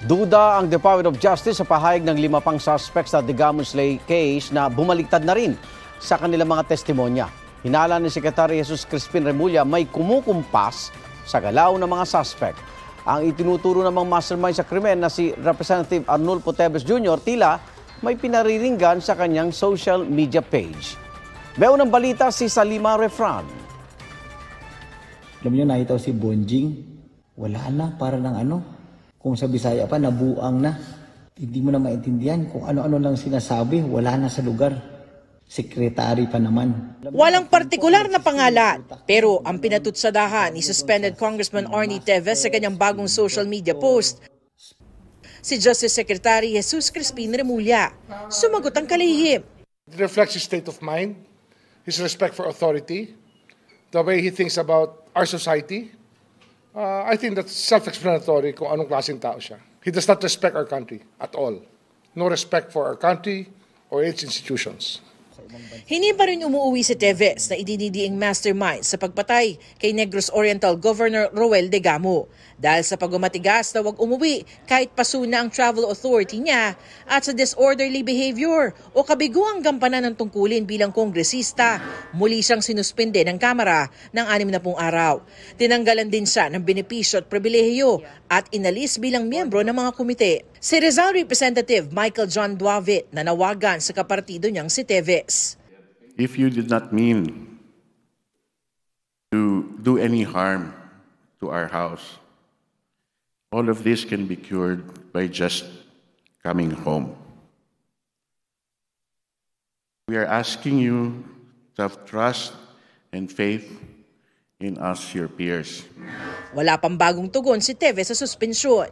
Duda ang Department of Justice sa pahayag ng 5 pang suspects sa Digamo Slay case na bumaliktad na rin sa kanilang mga testimonya. Hinala ni Secretary Jesus Crispin Remulla may kumukumpas sa galaw ng mga suspect. Ang itinuturo namang mastermind sa krimen na si Representative Arnulfo Teves Jr. tila may pinariringgan sa kanyang social media page. May unang balita si Salima Refran. Alam niyo, nakita si Bonjing, wala na, para ng ano. Kung sa Bisaya pa, nabuang na. Hindi mo na maintindihan kung ano-ano lang sinasabi, wala na sa lugar. Sekretary pa naman. Walang partikular na pangalan, pero ang pinatutsadahan ni suspended Congressman Arnie Teves sa kanyang bagong social media post, si Justice Secretary Jesus Crispin Remulla. Sumagot ang kalihim. It reflects his state of mind, his respect for authority, the way he thinks about our society. I think that's self-explanatory kung anong klaseng tao siya. He does not respect our country at all. No respect for our country or its institutions. Hindi pa rin umuwi si Teves na idinidiing mastermind sa pagpatay kay Negros Oriental Governor Roel Digamo dahil sa pagmamatigas na wag umuwi kahit paso na ang travel authority niya at sa disorderly behavior o kabiguang gampanan ng tungkulin bilang kongresista. Muli siyang sinuspende ng Kamara ng 60 araw. Tinanggalan din siya ng benepisyo at pribilehiyo at inalis bilang miyembro ng mga komite. Si Rizal Representative Michael John Duavit nanawagan sa kapartido niyang si Teves. If you did not mean to do any harm to our house, all of this can be cured by just coming home. We are asking you to have trust and faith in us, your peers. Wala pang bagong tugon si Teves sa suspensyon.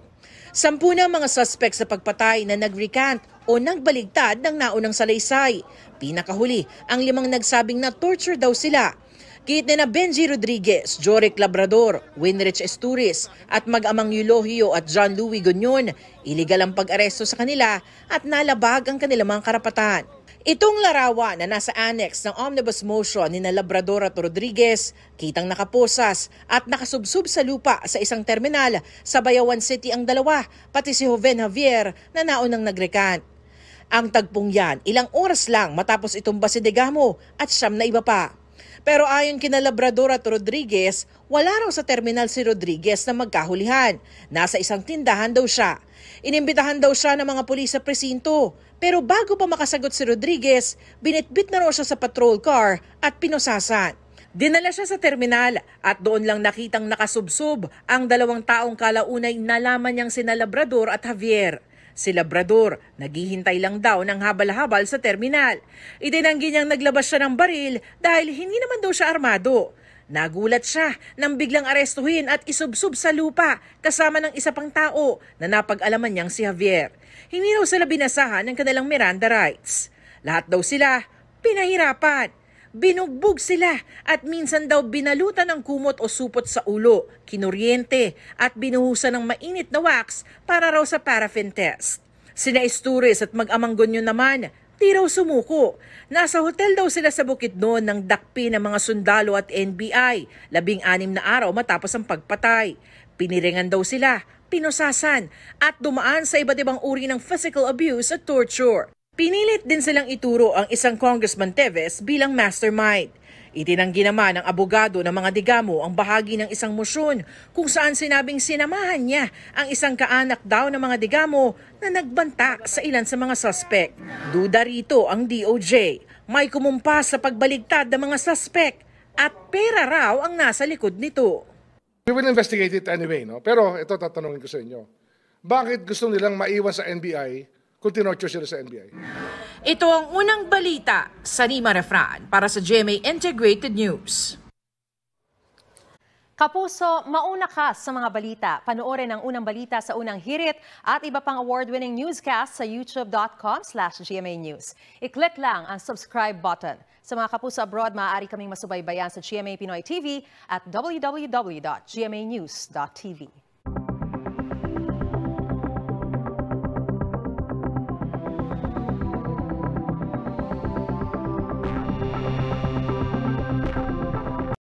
10 na mga suspect sa pagpatay na nag-recant o nagbaligtad ng naunang salaysay. Pinakahuli ang 5 nagsabing na torture daw sila. Git na Benji Rodriguez, Joric Labrador, Winrich Esturiz at mag-amang Eulogio at John Louis Gonyon. Iligal ang pag-aresto sa kanila at nalabag ang kanilang mga karapatan. Itong larawan na nasa annex ng omnibus motion ni Labrador at Rodriguez, kitang nakaposas at nakasubsub sa lupa sa isang terminal sa Bayawan City ang dalawa, pati si Joven Javier na naunang nagrekant. Ang tagpong yan, ilang oras lang matapos itumba si Digamo at 9 na iba pa. Pero ayon kina Labrador at Rodriguez, wala raw sa terminal si Rodriguez na magkahulihan. Nasa isang tindahan daw siya. Inimbitahan daw siya ng mga pulis sa presinto. Pero bago pa makasagot si Rodriguez, binitbit na raw siya sa patrol car at pinusasan. Dinala siya sa terminal at doon lang nakitang nakasubsob ang 2 taong kalaunay nalaman niyang sina Labrador at Javier. Si Labrador, naghihintay lang daw ng habal-habal sa terminal. Itinanggi niyang naglabas siya ng baril dahil hindi naman daw siya armado. Nagulat siya nang biglang arestuhin at isubsob sa lupa kasama ng isa pang tao na napag-alaman niyang si Javier. Hindi raw sila binasahan ng kanilang Miranda rights. Lahat daw sila pinahirapan. Binugbog sila at minsan daw binalutan ng kumot o supot sa ulo, kinuryente at binuhusan ng mainit na wax para raw sa paraffin test. Sina Esturiz at mag-amang Gonyo naman, di raw sumuko. Nasa hotel daw sila sa Bukidnon ng dakpi ng mga sundalo at NBI, 16 na araw matapos ang pagpatay. Piniringan daw sila, pinusasan at dumaan sa iba't ibang uri ng physical abuse at torture. Pinilit din silang ituro ang isang Congressman Teves bilang mastermind. Itinanggi naman ng abogado ng mga Digamo ang bahagi ng isang motion kung saan sinabing sinamahan niya ang isang kaanak daw ng mga Digamo na nagbanta sa ilan sa mga suspect. Duda rito ang DOJ. May kumumpas sa pagbaligtad ng mga suspect at pera raw ang nasa likod nito. We will investigate it anyway, no? Pero ito tatanungin ko sa inyo. Bakit gusto nilang maiwan sa NBI kung tinorture sila sa NBI? Ito ang unang balita sa Salima Refran para sa GMA Integrated News. Kapuso, mauna ka sa mga balita. Panoorin ang unang balita sa unang hirit at iba pang award-winning newscast sa youtube.com/GMA News. I-click lang ang subscribe button. Sa mga kapuso abroad, maaari kaming masubaybayan sa GMA Pinoy TV at www.gmanews.tv.